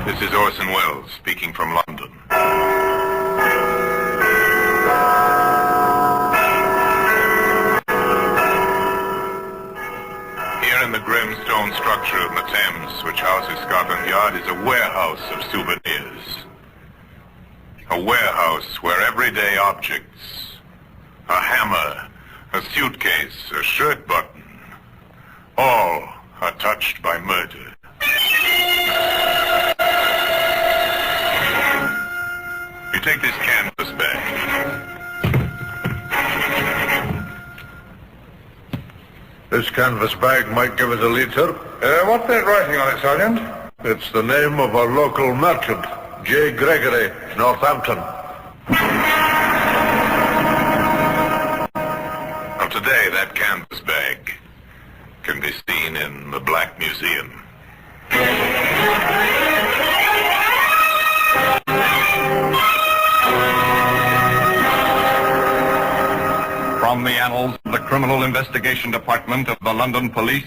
This is Orson Welles speaking from London. Here in the grim stone structure of the Thames, which houses Scotland Yard, is a warehouse of souvenirs. A warehouse where everyday objects, a hammer, a suitcase, a shirt button, all are touched by murder. You take this canvas bag. This canvas bag might give us a lead, sir. What's that writing on it, Sergeant? It's the name of a local merchant, J. Gregory, Northampton. Now today, that canvas bag can be seen in the Black Museum. From the annals of the Criminal Investigation Department of the London Police,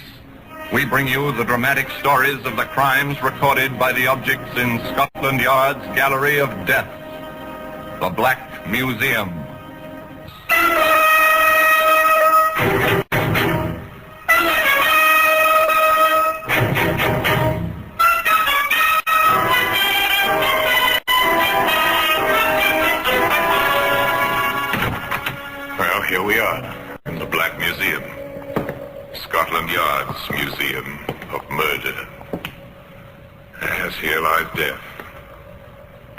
we bring you the dramatic stories of the crimes recorded by the objects in Scotland Yard's Gallery of Death, the Black Museum. Well, here we are, in the Black Museum. Scotland Yard's Museum of Murder. Yes, here lies death.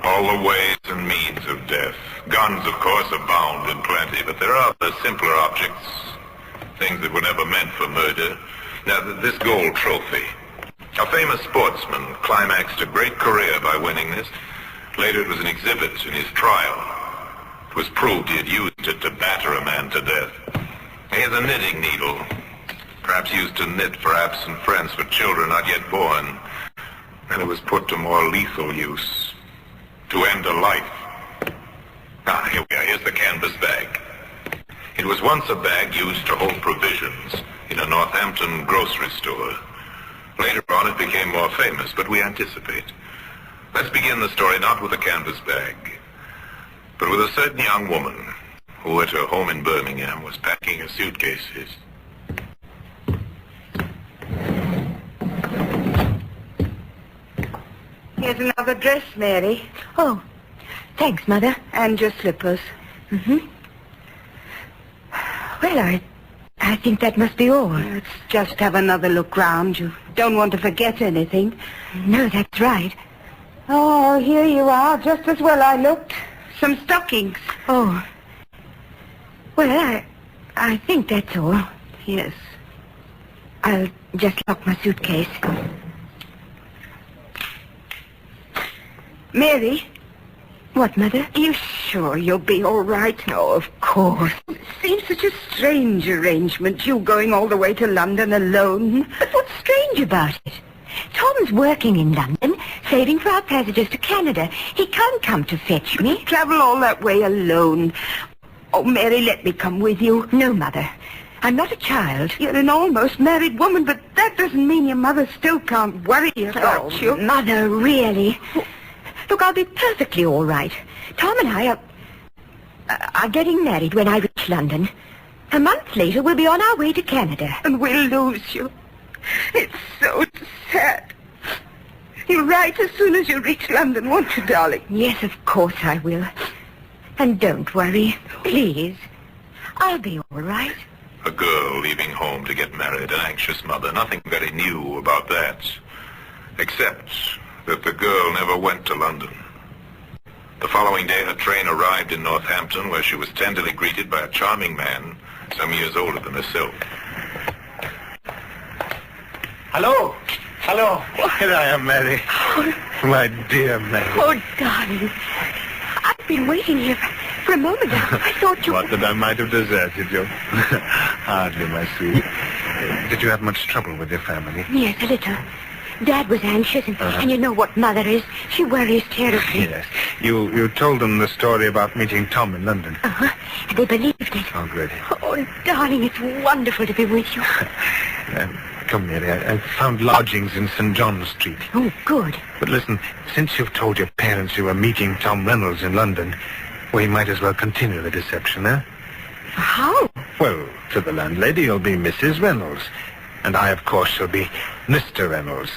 All the ways and means of death. Guns, of course, abound in plenty, but there are other simpler objects, things that were never meant for murder. Now, this gold trophy. A famous sportsman climaxed a great career by winning this. Later, it was an exhibit in his trial. It was proved he had used it to batter a man to death. Here's a knitting needle, perhaps used to knit for absent friends, for children not yet born. And it was put to more lethal use, to end a life. Here we are. Here's the canvas bag. It was once a bag used to hold provisions in a Northampton grocery store. Later on, it became more famous, but we anticipate. Let's begin the story not with a canvas bag, but with a certain young woman who at her home in Birmingham was packing her suitcases. Here's another dress, Mary. Oh, thanks, Mother. And your slippers. Well, I think that must be all. Let's just have another look round. You don't want to forget anything. No, that's right. Oh, here you are, just as well I looked. Some stockings. Oh. Well, I think that's all. Yes. I'll just lock my suitcase. Mary? What, Mother? Are you sure you'll be all right? Oh, of course. It seems such a strange arrangement, you going all the way to London alone. But what's strange about it? Tom's working in London, saving for our passages to Canada. He can't come to fetch me. Travel all that way alone. Oh, Mary, let me come with you. No, Mother. I'm not a child. You're an almost married woman, but that doesn't mean your mother still can't worry about you. Mother, really? Look, I'll be perfectly all right. Tom and I are getting married when I reach London. A month later, we'll be on our way to Canada. And we'll lose you. It's so sad. You'll write as soon as you reach London, won't you, darling? Yes, of course I will. And don't worry, please. I'll be all right. A girl leaving home to get married, an anxious mother. Nothing very new about that, except that the girl never went to London. The following day, her train arrived in Northampton, where she was tenderly greeted by a charming man some years older than herself. Hello. Hello. Here I am, Mary. My dear Mary. Oh, darling. I've been waiting here for a moment. I thought you... What, that I might have deserted you? Hardly, my sweet. Did you have much trouble with your family? Yes, a little. Dad was anxious, and you know what Mother is. She worries terribly. Yes. You told them the story about meeting Tom in London. And they believed it. Oh, good. Oh, darling, it's wonderful to be with you. Come, Mary, I found lodgings in St. John's Street. Oh, good. But listen, since you've told your parents you were meeting Tom Reynolds in London, we might as well continue the deception, eh? How? Well, to the landlady, you'll be Mrs. Reynolds. And I, of course, shall be Mr. Reynolds.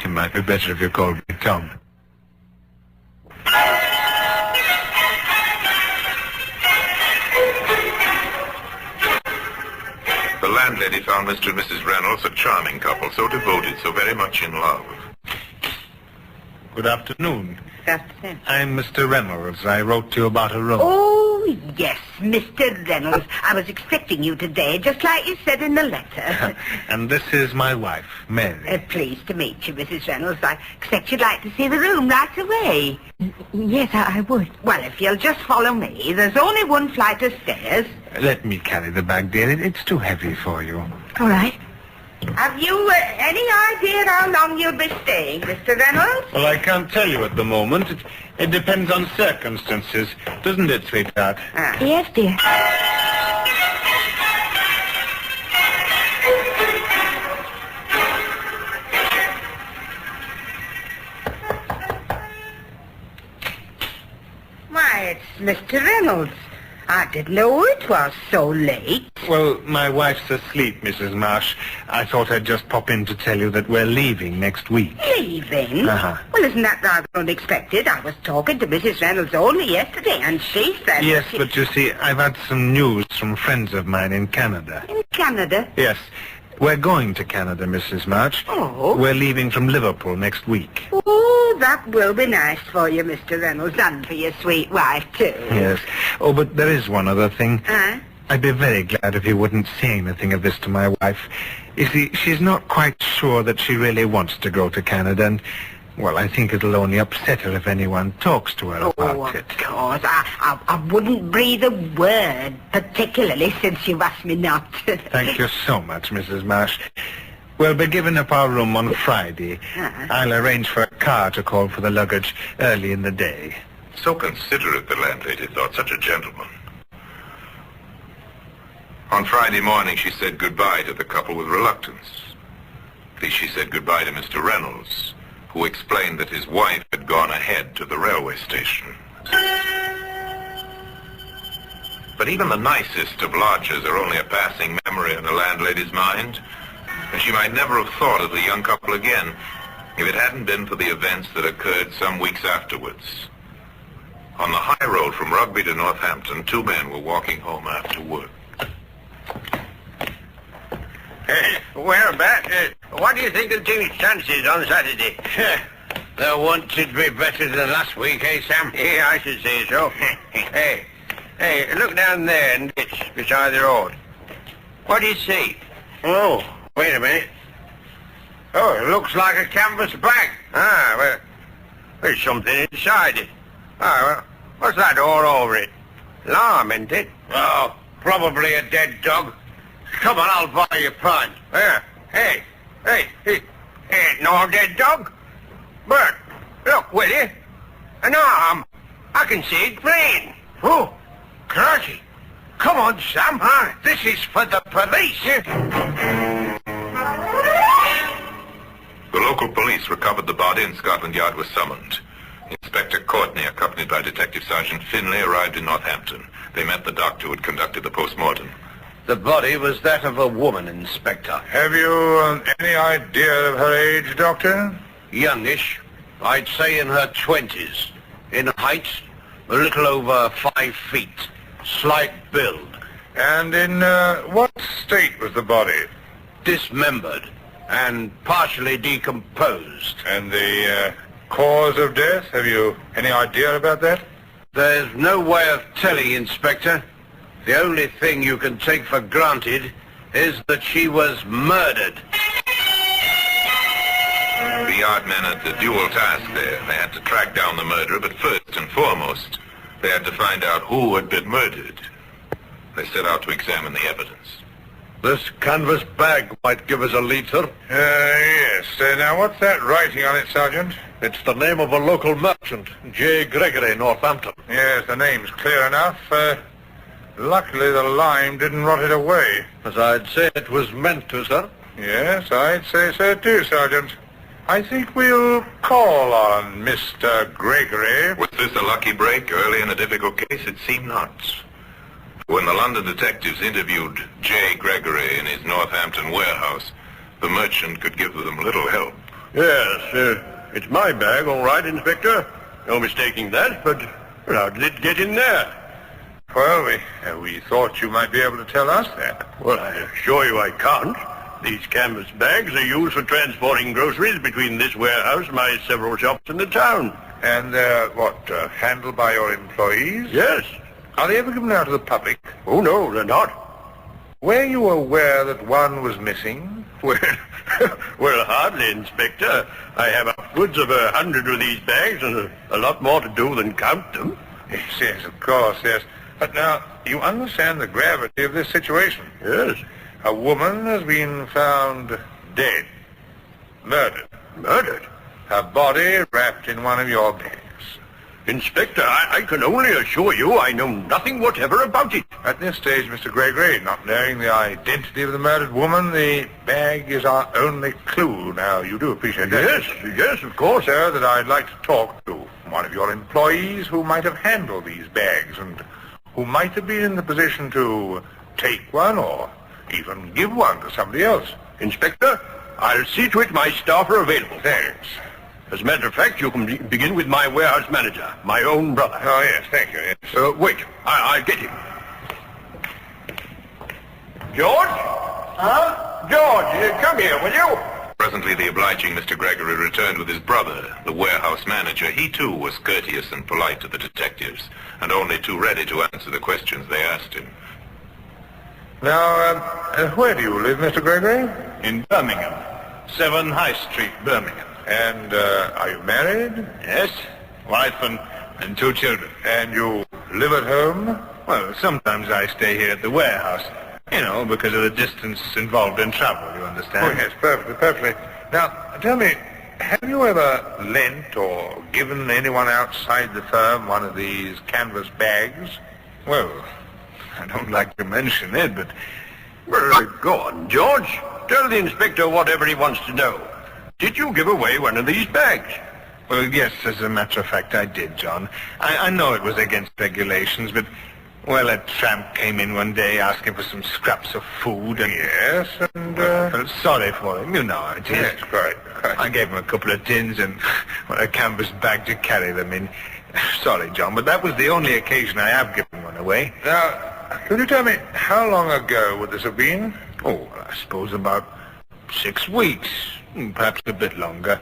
It might be better if you called me Tom. The landlady found Mr. and Mrs. Reynolds a charming couple, so devoted, so very much in love. Good afternoon. Afternoon. I'm Mr. Reynolds. I wrote to you about a room. Oh, yes, Mr. Reynolds. I was expecting you today, just like you said in the letter. And this is my wife, Mary. Pleased to meet you, Mrs. Reynolds. I expect you'd like to see the room right away. Yes, I would. Well, if you'll just follow me. There's only one flight of stairs. Let me carry the bag, dear. It's too heavy for you. All right. Have you any idea how long you'll be staying, Mr. Reynolds? Well, I can't tell you at the moment. It depends on circumstances, doesn't it, sweetheart? Yes, dear. Why, it's Mr. Reynolds. I didn't know it was so late. Well, my wife's asleep, Mrs. Marsh. I thought I'd just pop in to tell you that we're leaving next week. Leaving? Uh-huh. Well, isn't that rather unexpected? I was talking to Mrs. Reynolds only yesterday, and she said... Yes, but you see, I've had some news from friends of mine in Canada. In Canada? Yes. We're going to Canada, Mrs. March. Oh. We're leaving from Liverpool next week. Oh, that will be nice for you, Mr. Reynolds, and for your sweet wife, too. Yes. Oh, but there is one other thing. Huh? I'd be very glad if you wouldn't say anything of this to my wife. You see, she's not quite sure that she really wants to go to Canada, and, well, I think it'll only upset her if anyone talks to her about it. Of course. I wouldn't breathe a word, particularly since you've asked me not to. Thank you so much, Mrs. Marsh. We'll be giving up our room on Friday. Uh-huh. I'll arrange for a car to call for the luggage early in the day. So considerate, the landlady thought, such a gentleman. On Friday morning, she said goodbye to the couple with reluctance. At least she said goodbye to Mr. Reynolds, who explained that his wife had gone ahead to the railway station. But even the nicest of lodgers are only a passing memory in the landlady's mind, and she might never have thought of the young couple again if it hadn't been for the events that occurred some weeks afterwards. On the high road from Rugby to Northampton, two men were walking home after work. Well, Bat, what do you think of team's chances on Saturday? They wanted to be better than last week, eh, Sam? Yeah, I should say so. Hey, look down there and ditch beside the road. What do you see? Oh, wait a minute. Oh, it looks like a canvas bag. Ah, well, there's something inside it. Ah, well, what's that all over it? Lime, isn't it? Oh, probably a dead dog. Come on, I'll buy you a pint. Hey, ain't no dead dog. Bert, look, will you? An arm. I can see it plain. Oh, crikey. Come on, Sam. This is for the police. The local police recovered the body and Scotland Yard was summoned. Inspector Courtney, accompanied by Detective Sergeant Finlay, arrived in Northampton. They met the doctor who had conducted the post-mortem. The body was that of a woman, Inspector. Have you any idea of her age, Doctor? Youngish. I'd say in her 20s. In height, a little over 5 feet. Slight build. And in what state was the body? Dismembered and partially decomposed. And the cause of death? Have you any idea about that? There's no way of telling, Inspector. The only thing you can take for granted is that she was murdered. The yard men had the dual task there. They had to track down the murderer, but first and foremost, they had to find out who had been murdered. They set out to examine the evidence. This canvas bag might give us a lead, sir. Yes. Now, what's that writing on it, Sergeant? It's the name of a local merchant, J. Gregory, Northampton. Yes, the name's clear enough. Luckily, the lime didn't rot it away. As I'd say it was meant to, sir. Yes, I'd say so too, Sergeant. I think we'll call on Mr. Gregory. Was this a lucky break early in a difficult case? It seemed not. When the London detectives interviewed J. Gregory in his Northampton warehouse, the merchant could give them little help. Yes, it's my bag, all right, Inspector. No mistaking that, but how did it get in there? Well, we thought you might be able to tell us that. Well, I assure you I can't. These canvas bags are used for transporting groceries between this warehouse and my several shops in the town. And they're, handled by your employees? Yes. Are they ever given out to the public? Oh, no, they're not. Were you aware that one was missing? Well, well, hardly, Inspector. I have upwards of 100 of these bags and a lot more to do than count them. Yes, of course, yes. But now, you understand the gravity of this situation. Yes. A woman has been found dead. Murdered. Murdered? Her body wrapped in one of your bags. Inspector, I can only assure you I know nothing whatever about it. At this stage, Mr. Gregory, not knowing the identity of the murdered woman, the bag is our only clue. Now, you do appreciate that? Yes, of course. Sir, that I'd like to talk to one of your employees who might have handled these bags and who might have been in the position to take one or even give one to somebody else. Inspector, I'll see to it my staff are available. Thanks. As a matter of fact, you can begin with my warehouse manager, my own brother. Oh, yes, thank you. Yes. Wait, I'll get him. George? Huh? George, come here, will you? Presently, the obliging Mr. Gregory returned with his brother, the warehouse manager. He, too, was courteous and polite to the detectives, and only too ready to answer the questions they asked him. Now, where do you live, Mr. Gregory? In Birmingham. 7 High Street, Birmingham. And, are you married? Yes, wife and 2 children. And you live at home? Well, sometimes I stay here at the warehouse. You know, because of the distance involved in travel, you understand? Oh, yes, perfectly. Now, tell me, have you ever lent or given anyone outside the firm one of these canvas bags? Well, I don't like to mention it, but... Well, go on, George. Tell the inspector whatever he wants to know. Did you give away one of these bags? Well, yes, as a matter of fact, I did, John. I know it was against regulations, but... Well, a tramp came in one day asking for some scraps of food and... Yes, and, Well, sorry for him, you know how it is. Yes, quite. I gave him a couple of tins and a canvas bag to carry them in. Sorry, John, but that was the only occasion I have given one away. Now, could you tell me, how long ago would this have been? Oh, well, I suppose about 6 weeks, perhaps a bit longer.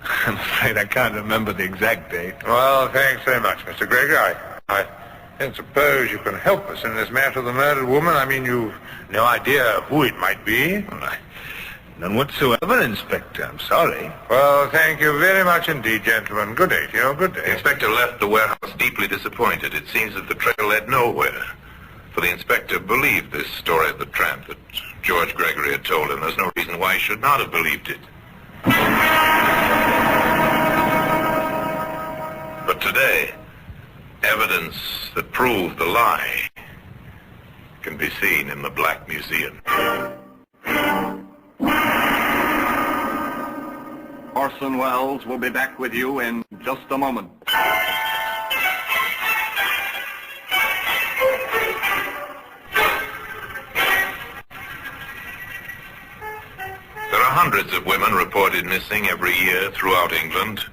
I'm afraid I can't remember the exact date. Well, thanks very much, Mr. Gregory. I don't suppose you can help us in this matter of the murdered woman. I mean, you've no idea who it might be. Well, none whatsoever, Inspector. I'm sorry. Well, thank you very much indeed, gentlemen. Good day to you. Good The day. inspector left the warehouse deeply disappointed. It seems that the trail led nowhere. For the inspector believed this story of the tramp that George Gregory had told him. There's no reason why he should not have believed it. But today, evidence that proved the lie can be seen in the Black Museum. Orson Welles will be back with you in just a moment. There are hundreds of women reported missing every year throughout England.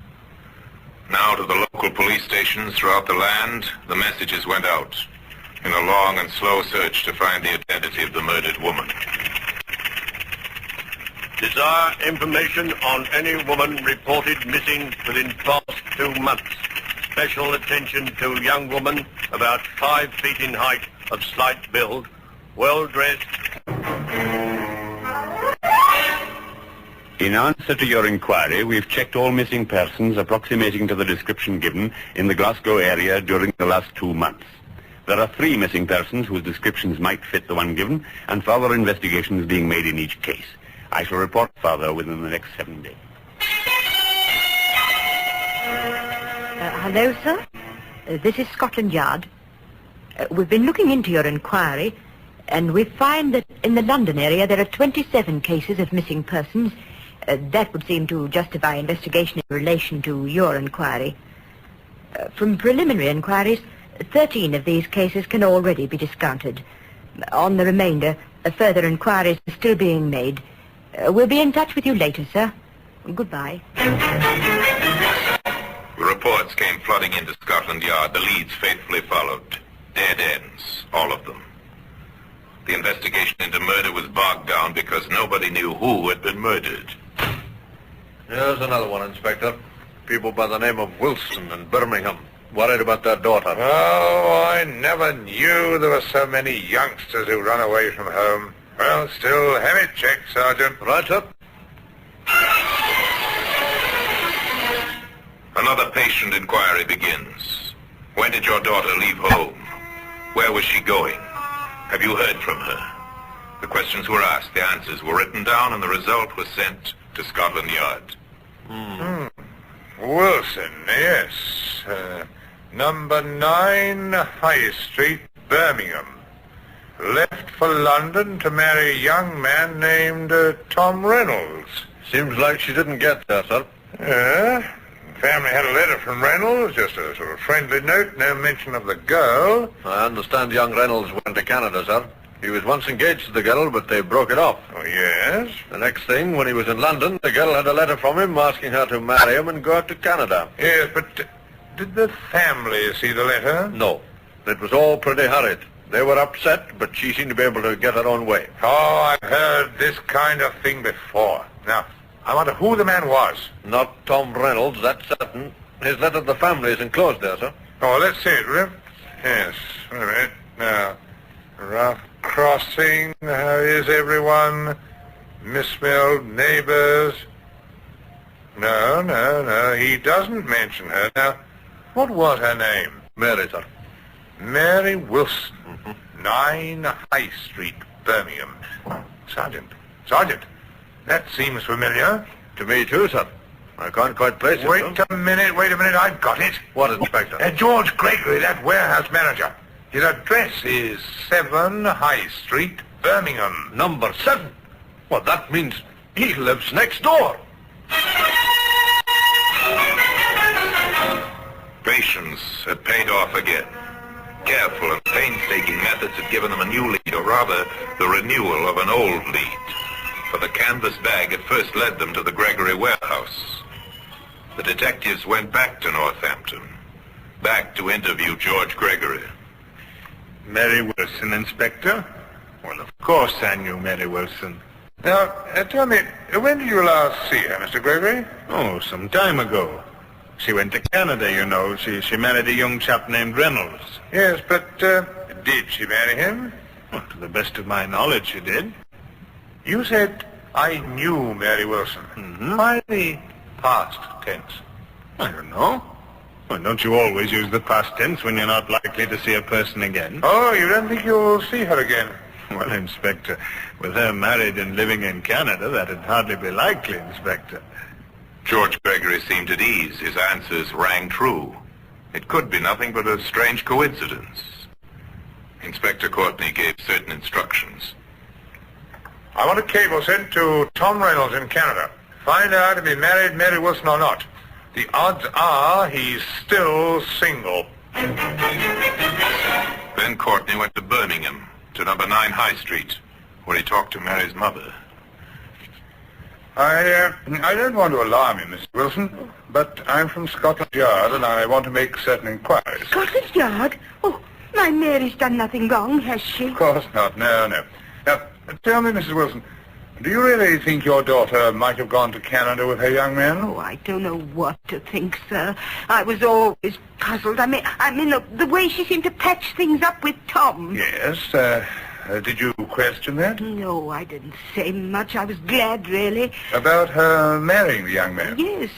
Now to the local police stations throughout the land, the messages went out in a long and slow search to find the identity of the murdered woman. Desire information on any woman reported missing within past 2 months. Special attention to young woman about 5 feet in height, of slight build, well dressed. In answer to your inquiry, we've checked all missing persons approximating to the description given in the Glasgow area during the last 2 months. There are 3 missing persons whose descriptions might fit the one given, and further investigations being made in each case. I shall report further within the next 7 days. Hello, sir. This is Scotland Yard. We've been looking into your inquiry, and we find that In the London area, there are 27 cases of missing persons. That would seem to justify investigation in relation to your inquiry. From preliminary inquiries, 13 of these cases can already be discounted. On the remainder, further inquiries are still being made. We'll be in touch with you later, sir. Goodbye. The reports came flooding into Scotland Yard. The leads faithfully followed. Dead ends, all of them. The investigation into murder was bogged down because nobody knew who had been murdered. Here's another one, Inspector. People by the name of Wilson in Birmingham. Worried about their daughter. Oh, I never knew there were so many youngsters who run away from home. Well, still, have it checked, Sergeant. Right, sir. Another patient inquiry begins. When did your daughter leave home? Where was she going? Have you heard from her? The questions were asked, the answers were written down, and the result was sent to Scotland Yard. Wilson, yes. Number 9 High Street, Birmingham. Left for London to marry a young man named Tom Reynolds. Seems like she didn't get there, sir. Yeah. Family had a letter from Reynolds, just a sort of friendly note, no mention of the girl. I understand young Reynolds went to Canada, sir. He was once engaged to the girl, but they broke it off. Oh, yes? The next thing, when he was in London, the girl had a letter from him asking her to marry him and go out to Canada. Yes, but did the family see the letter? No. It was all pretty hurried. They were upset, but she seemed to be able to get her own way. Oh, I've heard this kind of thing before. Now, I wonder who the man was. Not Tom Reynolds, that's certain. His letter to the family is enclosed there, sir. Oh, let's see it, Rip. Yes, wait a minute. Now, rough crossing, how is everyone? Misspelled neighbors. No, he doesn't mention her. Now, what was her name? Mary, sir. Mary Wilson, 9 High Street, Birmingham. Sergeant, that seems familiar. To me, too, sir. I can't quite place it, Wait sir. a minute, I've got it. What, Inspector? George Gregory, that warehouse manager. His address is 7 High Street, Birmingham. Number 7? Well, that means he lives next door. Patience had paid off again. Careful and painstaking methods had given them a new lead, or rather, the renewal of an old lead. For the canvas bag had first led them to the Gregory warehouse. The detectives went back to Northampton, back to interview George Gregory. Mary Wilson, Inspector? Well, of course I knew Mary Wilson. Now, tell me, when did you last see her, Mr. Gregory? Oh, some time ago. She went to Canada, you know. She married a young chap named Reynolds. Yes, but did she marry him? Well, to the best of my knowledge, she did. You said, I knew Mary Wilson. Mm-hmm. Why the past tense? I don't know. Well, don't you always use the past tense when you're not likely to see a person again? Oh, you don't think you'll see her again? Well, Inspector, with her married and living in Canada, that'd hardly be likely, Inspector. George Gregory seemed at ease. His answers rang true. It could be nothing but a strange coincidence. Inspector Courtney gave certain instructions. I want a cable sent to Tom Reynolds in Canada. Find out if he married Mary Wilson or not. The odds are he's still single. Then Courtney went to Birmingham, to number 9 High Street, where he talked to Mary's mother. I don't want to alarm you, Mrs. Wilson, but I'm from Scotland Yard and I want to make certain inquiries. Scotland Yard? Oh, my Mary's done nothing wrong, has she? Of course not, no. Now, tell me, Mrs. Wilson, do you really think your daughter might have gone to Canada with her young man? Oh, I don't know what to think, sir. I was always puzzled. I mean, the way she seemed to patch things up with Tom. Yes, did you question that? No, I didn't say much. I was glad, really. About her marrying the young man? Yes.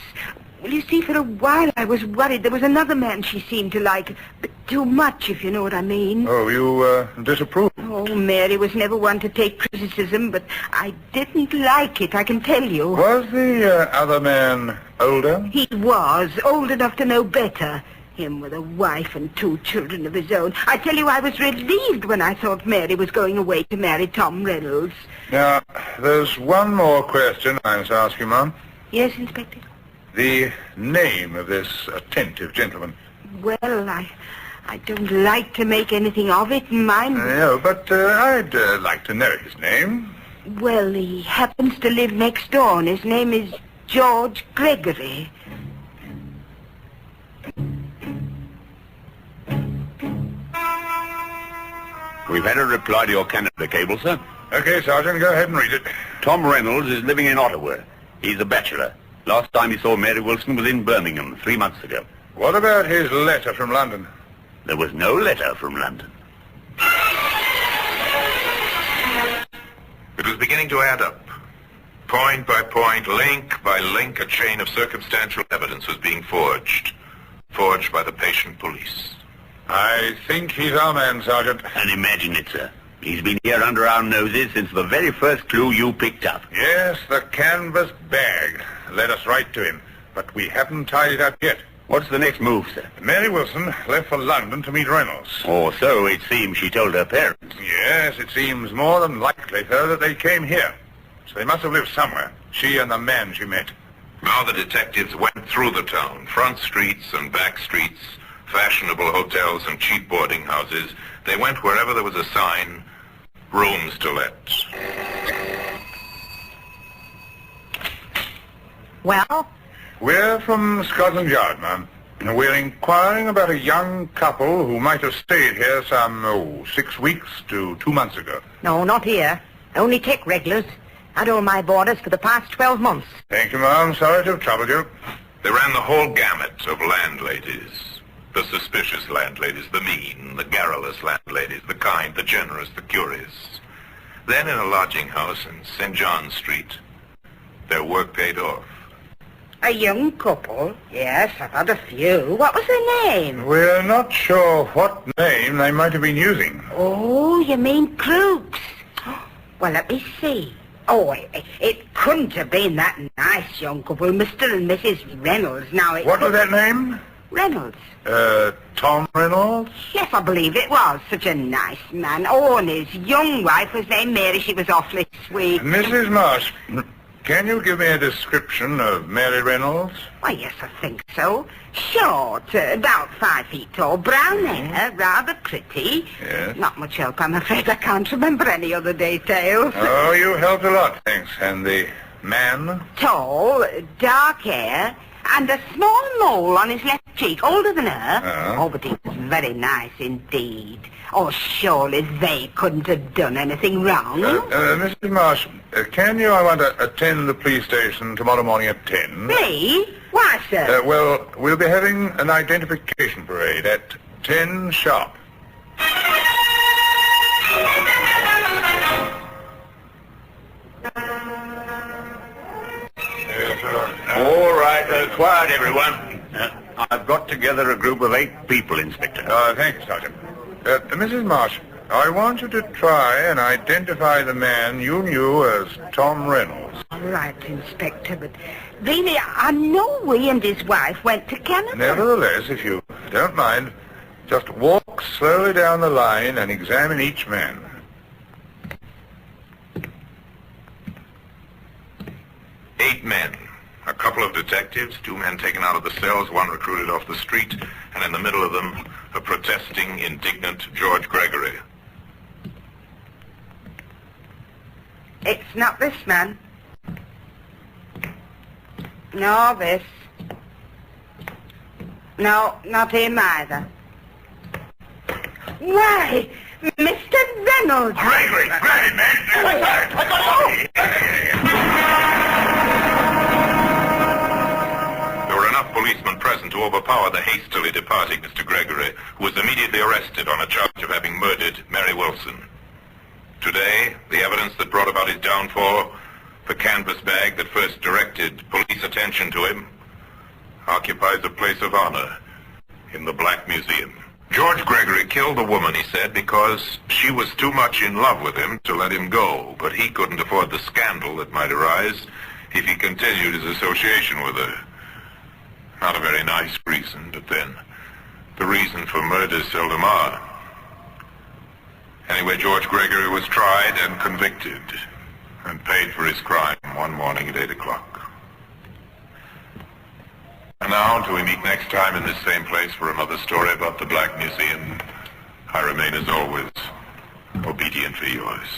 Well, you see, for a while I was worried. There was another man she seemed to like, but too much, if you know what I mean. Oh, you disapprove? Oh, Mary was never one to take criticism, but I didn't like it, I can tell you. Was the other man older? He was, old enough to know better. Him with a wife and 2 children of his own. I tell you, I was relieved when I thought Mary was going away to marry Tom Reynolds. Now, there's one more question I must ask you, Ma'am. Yes, Inspector? The name of this attentive gentleman. Well, I don't like to make anything of it, mind. No, but I'd like to know his name. Well, he happens to live next door, and his name is George Gregory. We've had a reply to your Canada cable, sir. Okay, Sergeant, go ahead and read it. Tom Reynolds is living in Ottawa. He's a bachelor. Last time he saw Mary Wilson was in Birmingham 3 months ago. What about his letter from London? There was no letter from London. It was beginning to add up. Point by point, link by link, a chain of circumstantial evidence was being forged. Forged by the patient police. I think he's our man, Sergeant. And imagine it, sir. He's been here under our noses since the very first clue you picked up. Yes, the canvas bag led us right to him, but we haven't tied it up yet. What's the next move, sir? Mary Wilson left for London to meet Reynolds. Or so it seems she told her parents. Yes, it seems more than likely, sir, that they came here. So they must have lived somewhere, she and the man she met. Now the detectives went through the town, front streets and back streets, fashionable hotels and cheap boarding houses. They went wherever there was a sign, rooms to let. Well? We're from Scotland Yard, ma'am. We're inquiring about a young couple who might have stayed here some, 6 weeks to 2 months ago. No, not here. Only take regulars. Had all my boarders for the past 12 months. Thank you, ma'am. Sorry to have troubled you. They ran the whole gamut of landladies. The suspicious landladies, the mean, the garrulous landladies, the kind, the generous, the curious. Then in a lodging house in St. John Street, their work paid off. A young couple? Yes, I've had a few. What was their name? We're not sure what name they might have been using. Oh, you mean Crooks? Well, let me see. Oh, it couldn't have been that nice young couple, Mr. and Mrs. Reynolds. Now, What was that name? Reynolds. Tom Reynolds? Yes, I believe it was. Such a nice man. Oh, and his young wife was named Mary. She was awfully sweet. Mrs. Marsh, can you give me a description of Mary Reynolds? Why, yes, I think so. Short, about 5 feet tall, brown hair, rather pretty. Yes. Not much help, I'm afraid. I can't remember any other details. Oh, you helped a lot, thanks. And the man? Tall, dark hair, and a small mole on his left cheek, older than her. Oh, but he was very nice indeed. Oh, surely they couldn't have done anything wrong. Mrs. Marsh, can you, I want to attend the police station tomorrow morning at 10? Me? Why, sir? Well, we'll be having an identification parade at 10 sharp. All right, quiet, everyone. I've got together a group of 8 people, Inspector. Thank you, Sergeant. Mrs. Marsh, I want you to try and identify the man you knew as Tom Reynolds. All right, Inspector, but really, I know we and his wife went to Canada. Nevertheless, if you don't mind, just walk slowly down the line and examine each man. Eight men. A couple of detectives, 2 men taken out of the cells, 1 recruited off the street, and in the middle of them, a protesting, indignant George Gregory. It's not this man. No, this. No, not him either. Why, Mr. Reynolds! Gregory! Grab him, man! I There were enough policemen present to overpower the hastily departing Mr. Gregory, who was immediately arrested on a charge of having murdered Mary Wilson. Today, the evidence that brought about his downfall, the canvas bag that first directed police attention to him, occupies a place of honor in the Black Museum. George Gregory killed the woman, he said, because she was too much in love with him to let him go, but he couldn't afford the scandal that might arise if he continued his association with her. Not a very nice reason, but then, the reason for murders seldom are. Anyway, George Gregory was tried and convicted and paid for his crime one morning at 8 o'clock. And now, until we meet next time in this same place for another story about the Black Museum, I remain, as always, obediently yours.